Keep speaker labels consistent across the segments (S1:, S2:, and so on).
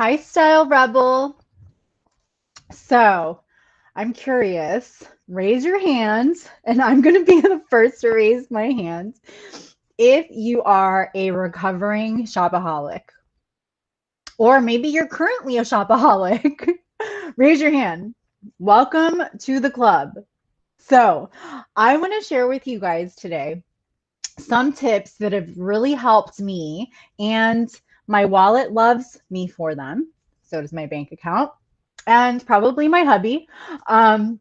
S1: Hi, Style Rebel. So, I'm curious. Raise your hands, and I'm going to be the first to raise my hand. If you are a recovering shopaholic, or maybe you're currently a shopaholic, raise your hand. Welcome to the club. So, I want to share with you guys today some tips that have really helped me, and my wallet loves me for them. So does my bank account, and probably my hubby, um,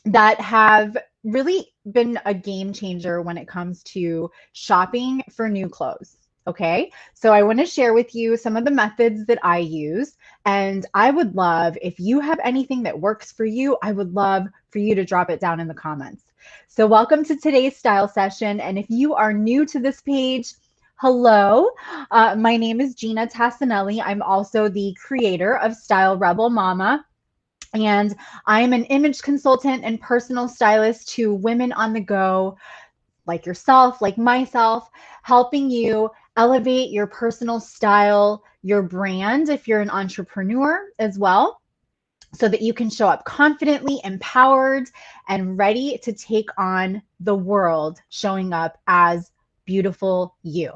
S1: that have really been a game changer when it comes to shopping for new clothes. Okay, so I want to share with you some of the methods that I use. And I would love, if you have anything that works for you, I would love for you to drop it down in the comments. So, welcome to today's style session. And if you are new to this page, hello. My name is Gina Tassinelli. I'm also the creator of Style Rebel Mama, and I am an image consultant and personal stylist to women on the go, like yourself, like myself, helping you elevate your personal style, your brand, if you're an entrepreneur as well, so that you can show up confidently, empowered, and ready to take on the world, showing up as beautiful you.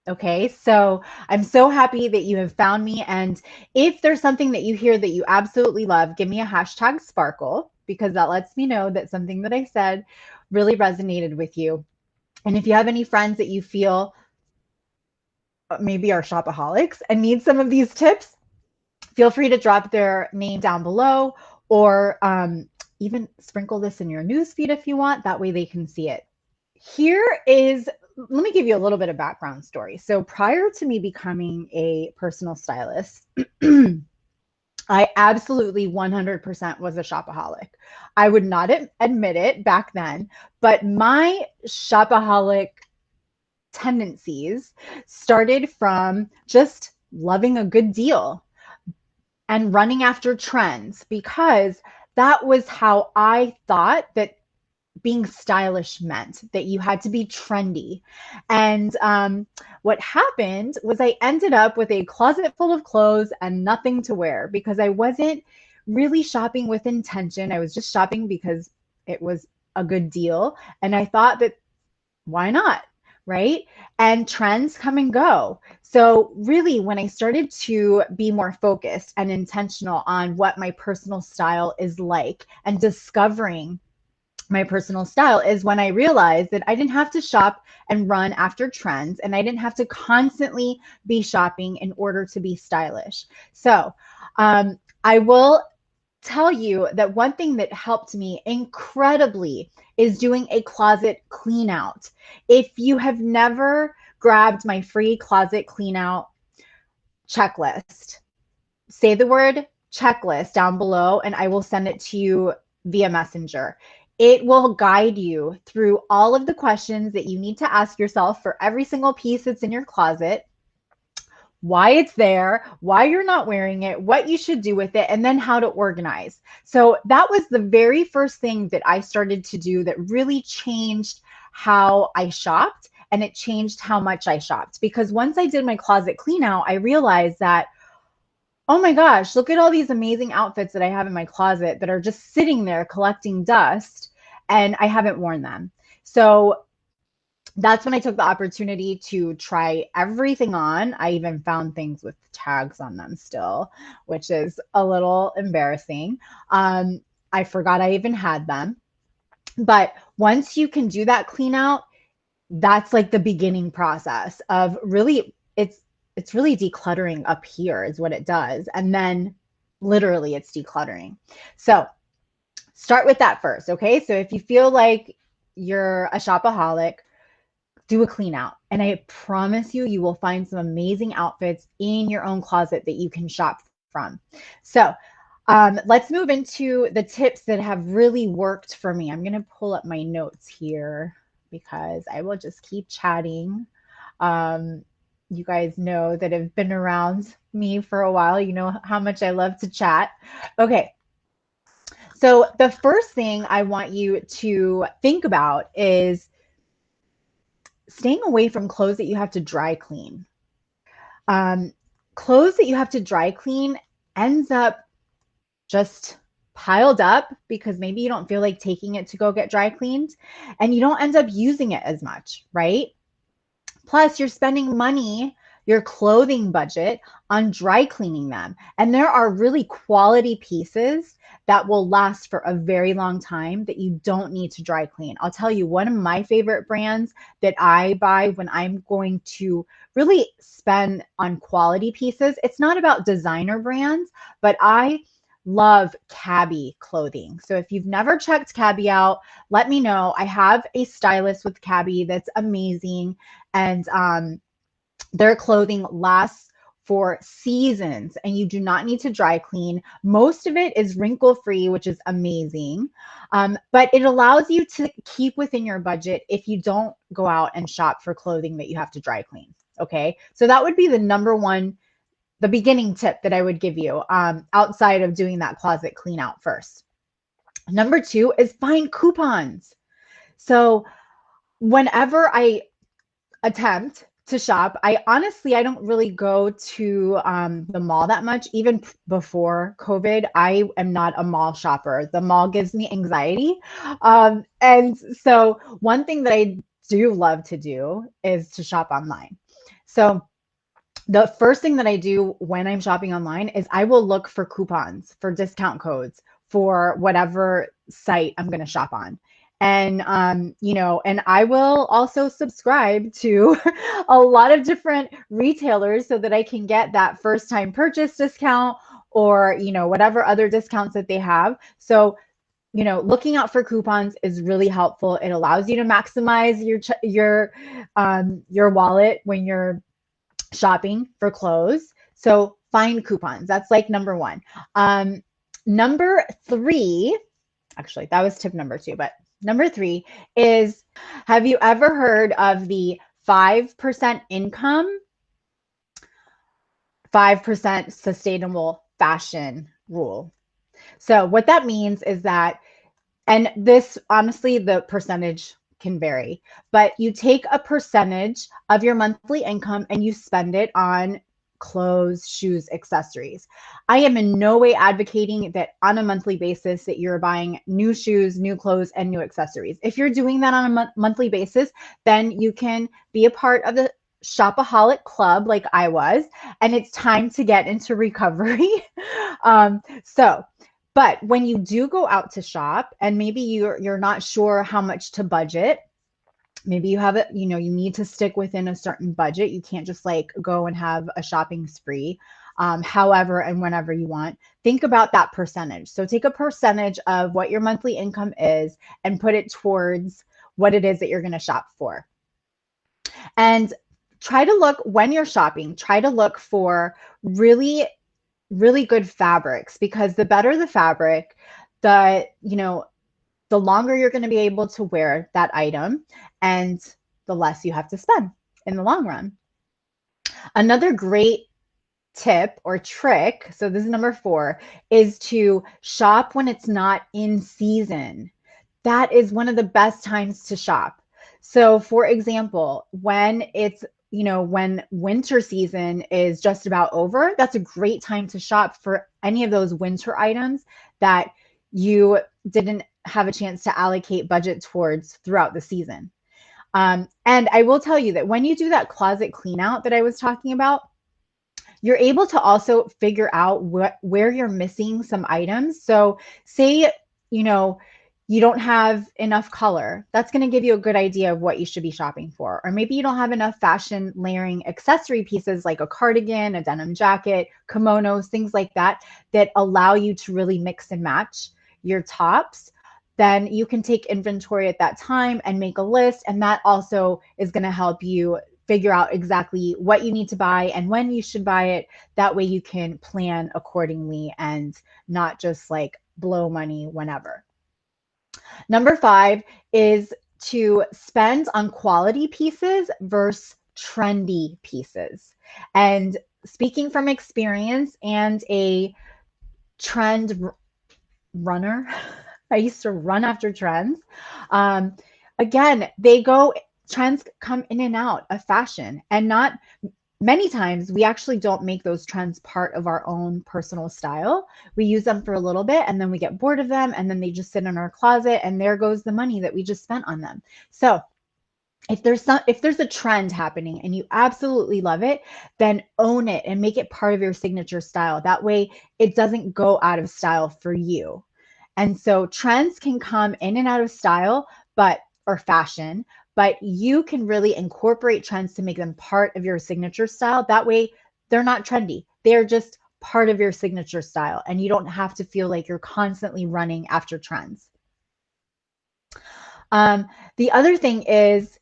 S1: Okay, so I'm so happy that you have found me. And if there's something that you hear that you absolutely love, give me a hashtag sparkle, because that lets me know that something that I said really resonated with you. And if you have any friends that you feel maybe are shopaholics and need some of these tips, feel free to drop their name down below, or even sprinkle this in your newsfeed if you want. That way they can see it. Let me give you a little bit of background story. So prior to me becoming a personal stylist, I absolutely 100% was a shopaholic. I would not admit it back then, but my shopaholic tendencies started from just loving a good deal and running after trends, because that was how I thought that being stylish meant, that you had to be trendy. And what happened was I ended up with a closet full of clothes and nothing to wear, because I wasn't really shopping with intention. I was just shopping because it was a good deal. And I thought that, why not? Right? And trends come and go. So, really, when I started to be more focused and intentional on what my personal style is like and discovering my personal style, is when I realized that I didn't have to shop and run after trends, and I didn't have to constantly be shopping in order to be stylish. So, I will tell you that one thing that helped me incredibly is doing a closet clean out. If you have never grabbed my free closet clean out checklist, say the word checklist down below and I will send it to you via Messenger. It will guide you through all of the questions that you need to ask yourself for every single piece that's in your closet, why it's there, why you're not wearing it, what you should do with it, and then how to organize. So that was the very first thing that I started to do that really changed how I shopped, and it changed how much I shopped. Because once I did my closet clean out, I realized that, oh my gosh, look at all these amazing outfits that I have in my closet that are just sitting there collecting dust, and I haven't worn them. So that's when I took the opportunity to try everything on. I even found things with tags on them still, which is a little embarrassing. I forgot I even had them. But once you can do that clean out, that's like the beginning process of really, it's really decluttering up here is what it does. And then literally it's decluttering. So start with that first, okay? So if you feel like you're a shopaholic, do a clean out. And I promise you, you will find some amazing outfits in your own closet that you can shop from. So let's move into the tips that have really worked for me. I'm going to pull up my notes here because I will just keep chatting. Um, you guys know that have been around me for a while. You know how much I love to chat. Okay. So the first thing I want you to think about is staying away from clothes that you have to dry clean. Um, clothes that you have to dry clean ends up just piled up because maybe you don't feel like taking it to go get dry cleaned and you don't end up using it as much, right? Plus, you're spending money, your clothing budget, on dry cleaning them. And there are really quality pieces that will last for a very long time that you don't need to dry clean. I'll tell you, one of my favorite brands that I buy when I'm going to really spend on quality pieces, it's not about designer brands, but I love Cabby clothing. So if you've never checked Cabby out, let me know. I have a stylist with Cabby that's amazing, and their clothing lasts for seasons, and you do not need to dry clean. Most of it is wrinkle free, which is amazing, but it allows you to keep within your budget if you don't go out and shop for clothing that you have to dry clean. Okay, so that would be the number one, the beginning tip that I would give you, outside of doing that closet clean out first. Number two is find coupons. So whenever I attempt to shop, I don't really go to the mall that much. Even before COVID, I am not a mall shopper. The mall gives me anxiety. And so one thing that I do love to do is to shop online. So the first thing that I do when I'm shopping online is I will look for coupons, for discount codes for whatever site I'm going to shop on. And, and I will also subscribe to a lot of different retailers so that I can get that first time purchase discount or, whatever other discounts that they have. So, looking out for coupons is really helpful. It allows you to maximize your wallet when you're shopping for clothes. So find coupons. That's like number one. Number three, actually, that was tip number two, but number three is, have you ever heard of the 5% income, 5% sustainable fashion rule? So what that means is that, and this, honestly, the percentage can vary, but you take a percentage of your monthly income and you spend it on clothes, shoes, accessories. I am in no way advocating that on a monthly basis that you're buying new shoes, new clothes, and new accessories. If you're doing that on a monthly basis, then you can be a part of the shopaholic club like I was, and it's time to get into recovery. But when you do go out to shop and maybe you're not sure how much to budget, maybe you have it, you need to stick within a certain budget. You can't just like go and have a shopping spree, however and whenever you want. Think about that percentage. So take a percentage of what your monthly income is and put it towards what it is that you're going to shop for. And try to look, when you're shopping, try to look for really good fabrics, because the better the fabric, the longer you're going to be able to wear that item and the less you have to spend in the long run. Another great tip or trick, so this is number 4, is to shop when it's not in season. That is one of the best times to shop. So for example, when it's when winter season is just about over, that's a great time to shop for any of those winter items that you didn't have a chance to allocate budget towards throughout the season. And I will tell you that when you do that closet clean out that I was talking about, you're able to also figure out where you're missing some items. So say, you don't have enough color. That's going to give you a good idea of what you should be shopping for. Or maybe you don't have enough fashion layering accessory pieces like a cardigan, a denim jacket, kimonos, things like that, that allow you to really mix and match your tops. Then you can take inventory at that time and make a list. And that also is going to help you figure out exactly what you need to buy and when you should buy it. That way you can plan accordingly and not just like blow money whenever. Number 5 is to spend on quality pieces versus trendy pieces. And speaking from experience and a trend runner, I used to run after trends. Again, trends come in and out of fashion, and not many times we actually don't make those trends part of our own personal style. We use them for a little bit and then we get bored of them and then they just sit in our closet and there goes the money that we just spent on them. So if there's a trend happening and you absolutely love it, then own it and make it part of your signature style. That way it doesn't go out of style for you. And so trends can come in and out of style, or fashion, but you can really incorporate trends to make them part of your signature style. That way they're not trendy. They're just part of your signature style and you don't have to feel like you're constantly running after trends. The other thing is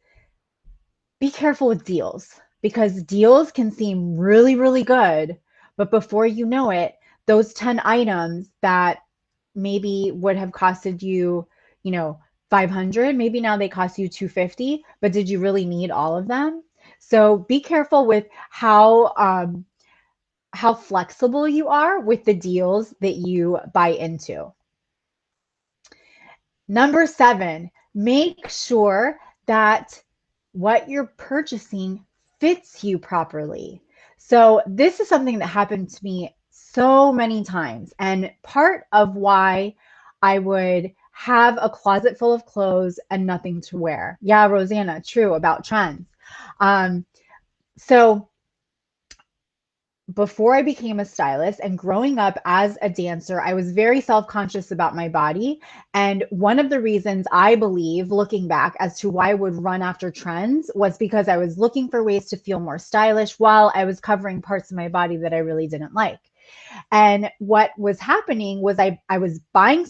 S1: be careful with deals because deals can seem really, really good, but before you know it, those 10 items that maybe would have costed you, 500, maybe now they cost you 250, but did you really need all of them? So be careful with how flexible you are with the deals that you buy into. Number 7, make sure that what you're purchasing fits you properly. So this is something that happened to me so many times. And part of why I would have a closet full of clothes and nothing to wear. Yeah, Rosanna, true about trends. So before I became a stylist and growing up as a dancer, I was very self-conscious about my body. And one of the reasons I believe, looking back, as to why I would run after trends was because I was looking for ways to feel more stylish while I was covering parts of my body that I really didn't like. And what was happening was I was buying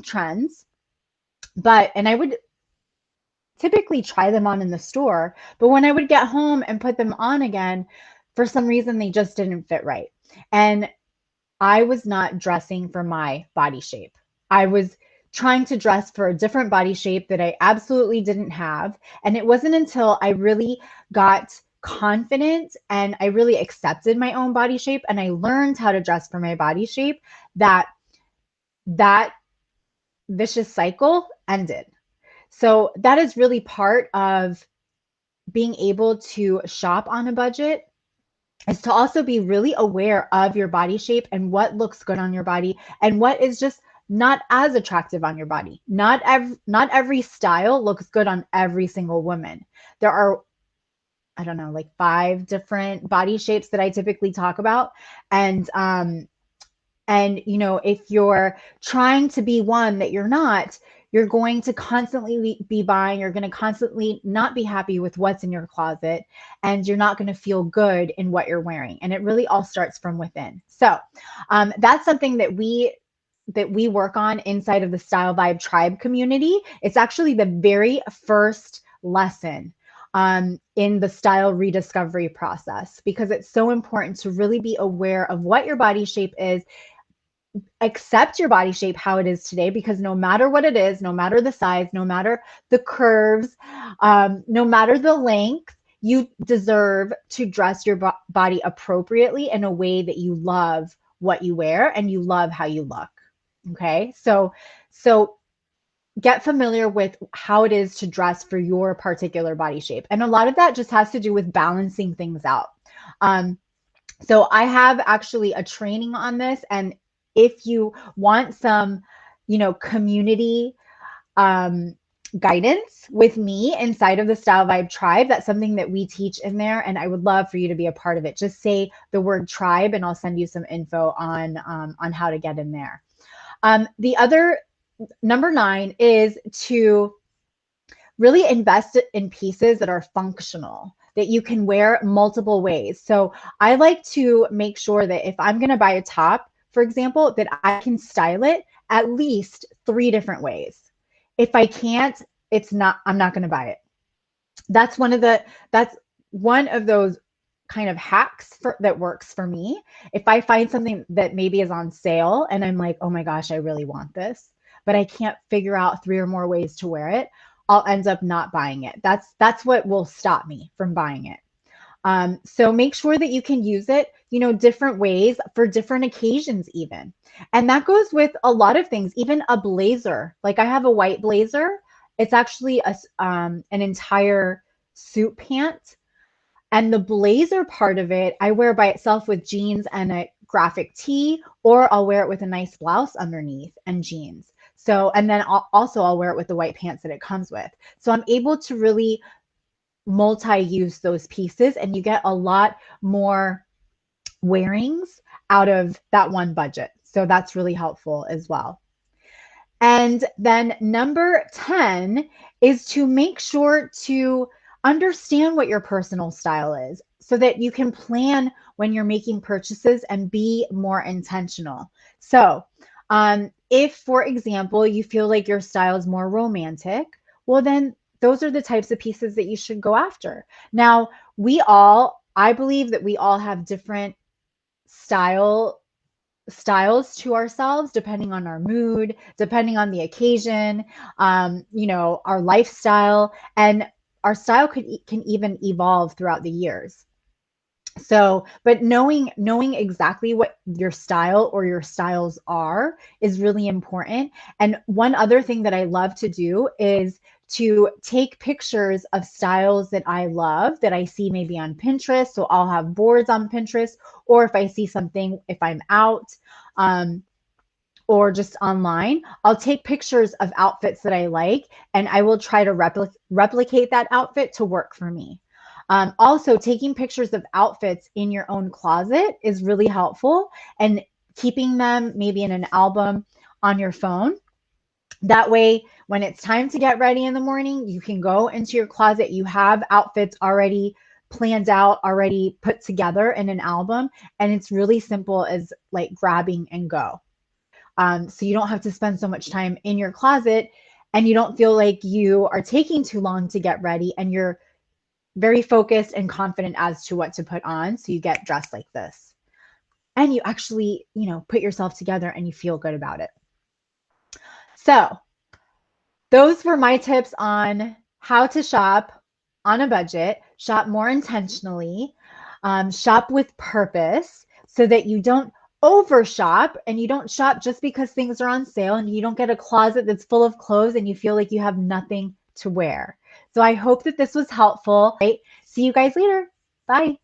S1: trends, and I would typically try them on in the store, but when I would get home and put them on again, for some reason they just didn't fit right. And I was not dressing for my body shape. I was trying to dress for a different body shape that I absolutely didn't have. And it wasn't until I really got confident and I really accepted my own body shape and I learned how to dress for my body shape that that vicious cycle ended. So that is really part of being able to shop on a budget, is to also be really aware of your body shape and what looks good on your body and what is just not as attractive on your body. Not every style looks good on every single woman. There are, I don't know, like 5 different body shapes that I typically talk about. And if you're trying to be one that you're not, you're going to constantly be buying, you're going to constantly not be happy with what's in your closet, and you're not going to feel good in what you're wearing. And it really all starts from within. So that's something that we work on inside of the Style Vibe Tribe community. It's actually the very first lesson in the style rediscovery process, because it's so important to really be aware of what your body shape is. Accept your body shape how it is today, because no matter what it is, no matter the size, no matter the curves, no matter the length, you deserve to dress your body appropriately in a way that you love what you wear and you love how you look. Okay, so get familiar with how it is to dress for your particular body shape, and a lot of that just has to do with balancing things out. So I have actually a training on this, and if you want some, community guidance with me inside of the Style Vibe Tribe, that's something that we teach in there, and I would love for you to be a part of it. Just say the word tribe, and I'll send you some info on how to get in there. The other, number 9, is to really invest in pieces that are functional, that you can wear multiple ways. So I like to make sure that if I'm going to buy a top, for example, that I can style it at least 3 different ways. If I can't, I'm not going to buy it. That's one of those kind of hacks that works for me. If I find something that maybe is on sale and I'm like, oh my gosh, I really want this, but I can't figure out 3 or more ways to wear it, I'll end up not buying it. That's what will stop me from buying it. So make sure that you can use it, different ways for different occasions even. And that goes with a lot of things, even a blazer. Like I have a white blazer. It's actually an entire suit pant. And the blazer part of it, I wear by itself with jeans and a graphic tee, or I'll wear it with a nice blouse underneath and jeans. So, and then I'll wear it with the white pants that it comes with. So I'm able to really multi-use those pieces, and you get a lot more wearings out of that one budget. So that's really helpful as well. And then number 10 is to make sure to understand what your personal style is so that you can plan when you're making purchases and be more intentional. So, if, for example, you feel like your style is more romantic, well, then those are the types of pieces that you should go after. Now, I believe that we all have different styles to ourselves depending on our mood, depending on the occasion, our lifestyle, and our style can even evolve throughout the years. So, but knowing exactly what your style or your styles are is really important. And one other thing that I love to do is to take pictures of styles that I love that I see maybe on Pinterest. So I'll have boards on Pinterest, or if I see something, if I'm out, or just online, I'll take pictures of outfits that I like, and I will try to replicate that outfit to work for me. Also, taking pictures of outfits in your own closet is really helpful, and keeping them maybe in an album on your phone. That way, when it's time to get ready in the morning, you can go into your closet. You have outfits already planned out, already put together in an album, and it's really simple as like grabbing and go. So you don't have to spend so much time in your closet, and you don't feel like you are taking too long to get ready, and you're very focused and confident as to what to put on. So you get dressed like this, and you actually, put yourself together and you feel good about it. So those were my tips on how to shop on a budget, shop more intentionally, shop with purpose so that you don't overshop and you don't shop just because things are on sale, and you don't get a closet that's full of clothes and you feel like you have nothing to wear. So I hope that this was helpful. Right? See you guys later. Bye.